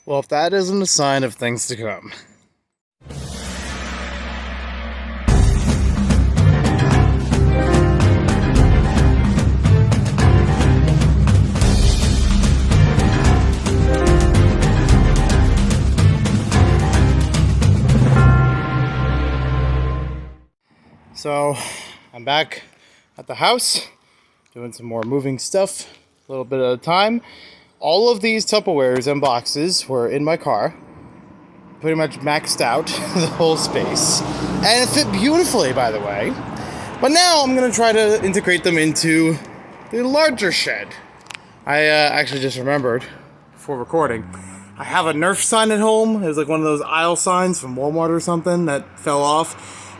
Well, if that isn't a sign of things to come. So, I'm back at the house, doing some more moving stuff, a little bit at a time. All of these Tupperwares and boxes were in my car, pretty much maxed out the whole space, and it fit beautifully, by the way. But now I'm going to try to integrate them into the larger shed. I actually just remembered, before recording, I have a Nerf sign at home. It was like one of those aisle signs from Walmart or something that fell off.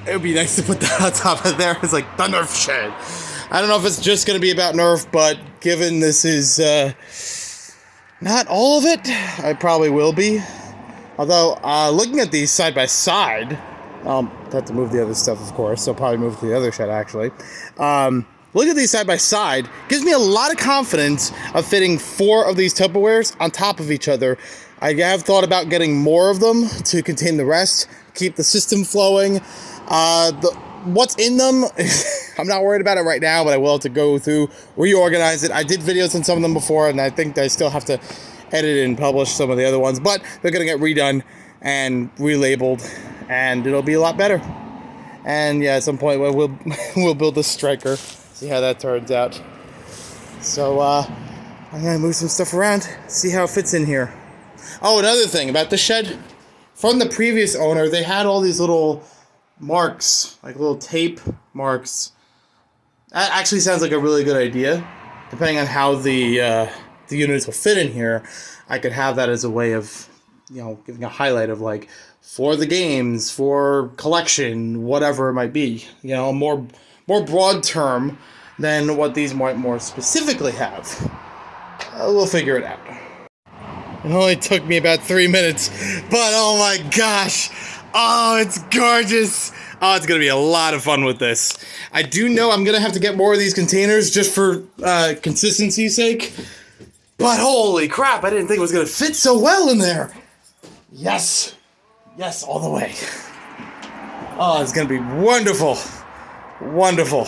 It would be nice to put that on top of there. It's like the Nerf shed. I don't know if it's just going to be about Nerf, but given this is not all of it, I probably will be. Although, looking at these side by side, I'll have to move the other stuff, of course, so I'll probably move to the other shed, actually. Look at these side by side. Gives me a lot of confidence of fitting 4 of these Tupperwares on top of each other. I have thought about getting more of them to contain the rest, keep the system flowing. What's in them, I'm not worried about it right now, but I will have to go through, reorganize it. I did videos on some of them before, and I think I still have to edit and publish some of the other ones, but they're going to get redone and relabeled, and it'll be a lot better. And yeah, at some point we'll build a striker, see how that turns out. So I'm going to move some stuff around, see how it fits in here. Oh, another thing about the shed, from the previous owner, they had all these little marks, like little tape marks. That actually sounds like a really good idea. Depending on how the units will fit in here, I could have that as a way of, giving a highlight of like, for the games, for collection, whatever it might be. A more broad term than what these might more specifically have. We'll figure it out. It only took me about 3 minutes, but oh my gosh! Oh, it's gorgeous! Oh, it's going to be a lot of fun with this. I do know I'm going to have to get more of these containers just for consistency's sake. But holy crap, I didn't think it was going to fit so well in there. Yes. Yes, all the way. Oh, it's going to be wonderful. Wonderful.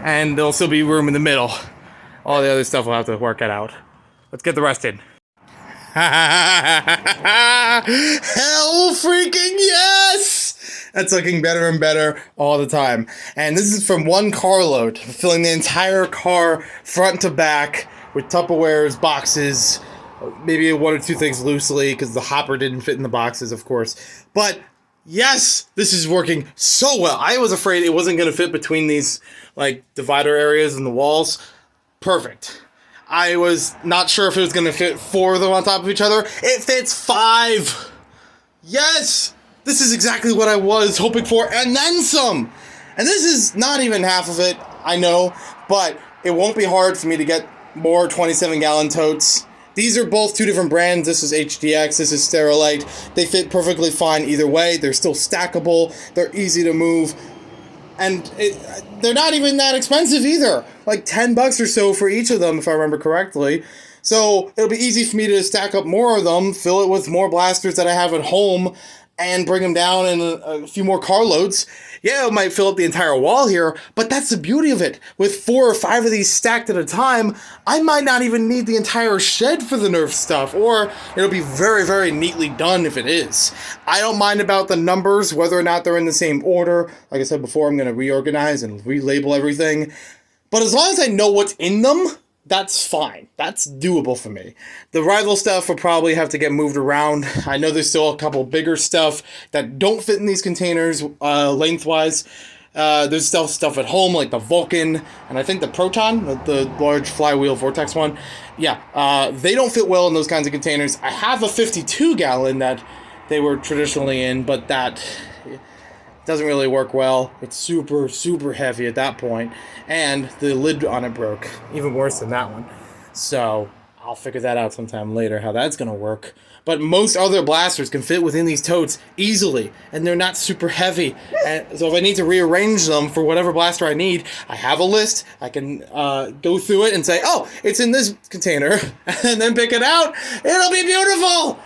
And there'll still be room in the middle. All the other stuff will have to work it out. Let's get the rest in. Hell freaking yes! That's looking better and better all the time. And this is from one carload, filling the entire car front to back with Tupperwares, boxes, maybe 1 or 2 things loosely because the hopper didn't fit in the boxes, of course. But yes, this is working so well. I was afraid it wasn't going to fit between these like divider areas and the walls. Perfect. I was not sure if it was going to fit 4 of them on top of each other. It fits 5! Yes! This is exactly what I was hoping for, and then some! And this is not even half of it, I know, but it won't be hard for me to get more 27-gallon totes. These are both 2 different brands. This is HDX, this is Sterilite. They fit perfectly fine either way. They're still stackable. They're easy to move. And they're not even that expensive either. Like $10 or so for each of them, if I remember correctly. So it'll be easy for me to stack up more of them, fill it with more blasters that I have at home, and bring them down in a few more carloads. Yeah, it might fill up the entire wall here, but that's the beauty of it. With 4 or 5 of these stacked at a time, I might not even need the entire shed for the Nerf stuff, or it'll be very, very neatly done if it is. I don't mind about the numbers, whether or not they're in the same order. Like I said before, I'm going to reorganize and relabel everything. But as long as I know what's in them, that's fine. That's doable for me. The rival stuff will probably have to get moved around. I know there's still a couple bigger stuff that don't fit in these containers lengthwise. There's still stuff at home like the Vulcan and I think the Proton, the large flywheel vortex one. Yeah, they don't fit well in those kinds of containers. I have a 52-gallon that they were traditionally in, but that doesn't really work well. It's super, super heavy at that point. And the lid on it broke. Even worse than that one. So I'll figure that out sometime later, how that's gonna work. But most other blasters can fit within these totes easily, and they're not super heavy. And so if I need to rearrange them for whatever blaster I need, I have a list. I can go through it and say, oh, it's in this container, and then pick it out. It'll be beautiful!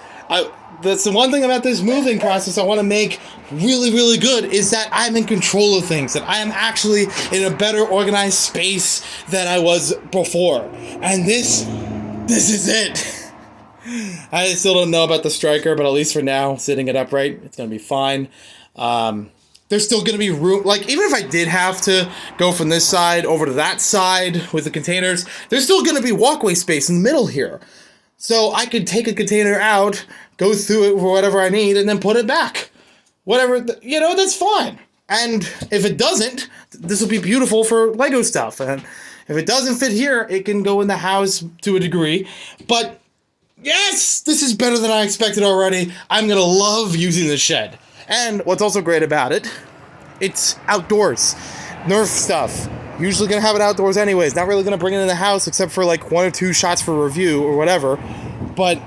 That's the one thing about this moving process I want to make really, really good, is that I'm in control of things, that I am actually in a better organized space than I was before. And this is it. I still don't know about the striker, but at least for now, sitting it upright, it's going to be fine. There's still going to be room, like, even if I did have to go from this side over to that side with the containers, there's still going to be walkway space in the middle here. So I could take a container out, go through it for whatever I need, and then put it back. Whatever, you know, that's fine. And if it doesn't, this will be beautiful for Lego stuff. And if it doesn't fit here, it can go in the house to a degree. But yes, this is better than I expected already. I'm going to love using this shed. And what's also great about it, it's outdoors. Nerf stuff. Usually going to have it outdoors anyways. Not really going to bring it in the house except for like 1 or 2 shots for review or whatever. But,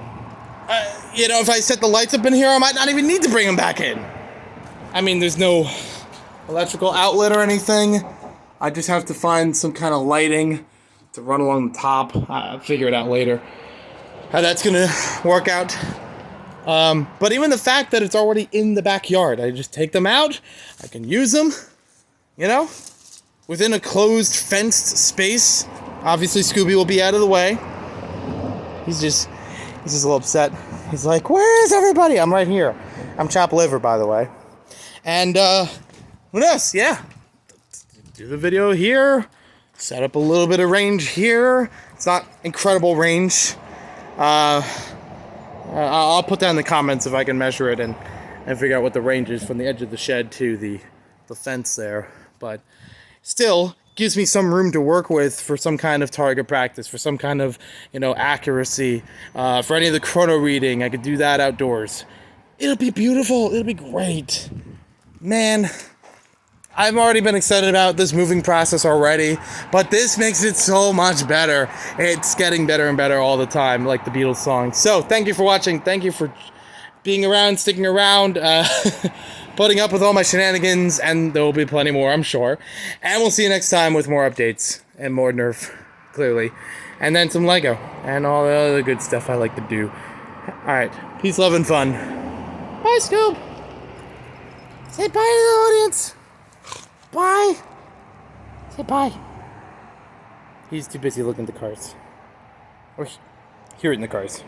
you know, if I set the lights up in here, I might not even need to bring them back in. I mean, there's no electrical outlet or anything. I just have to find some kind of lighting to run along the top. I'll figure it out later how that's going to work out. But even the fact that it's already in the backyard, I just take them out. I can use them, you know? Within a closed, fenced space. Obviously, Scooby will be out of the way. He's just a little upset. He's like, where is everybody? I'm right here. I'm chopped liver, by the way. And, who knows? Yeah. Do the video here. Set up a little bit of range here. It's not incredible range. I'll put that in the comments if I can measure it and figure out what the range is from the edge of the shed to the fence there. But still gives me some room to work with for some kind of target practice, for some kind of, you know, accuracy. For any of the chrono reading, I could do that outdoors. It'll be beautiful. It'll be great. Man, I've already been excited about this moving process already, but this makes it so much better. It's getting better and better all the time, like the Beatles song. So, thank you for watching. Thank you for being around, sticking around, putting up with all my shenanigans, and there will be plenty more, I'm sure. And we'll see you next time with more updates and more Nerf, clearly. And then some Lego and all the other good stuff I like to do. Alright, peace, love, and fun. Bye, Scoob! Say bye to the audience! Bye! Say bye. He's too busy looking at the cars. Or hear it in the cars.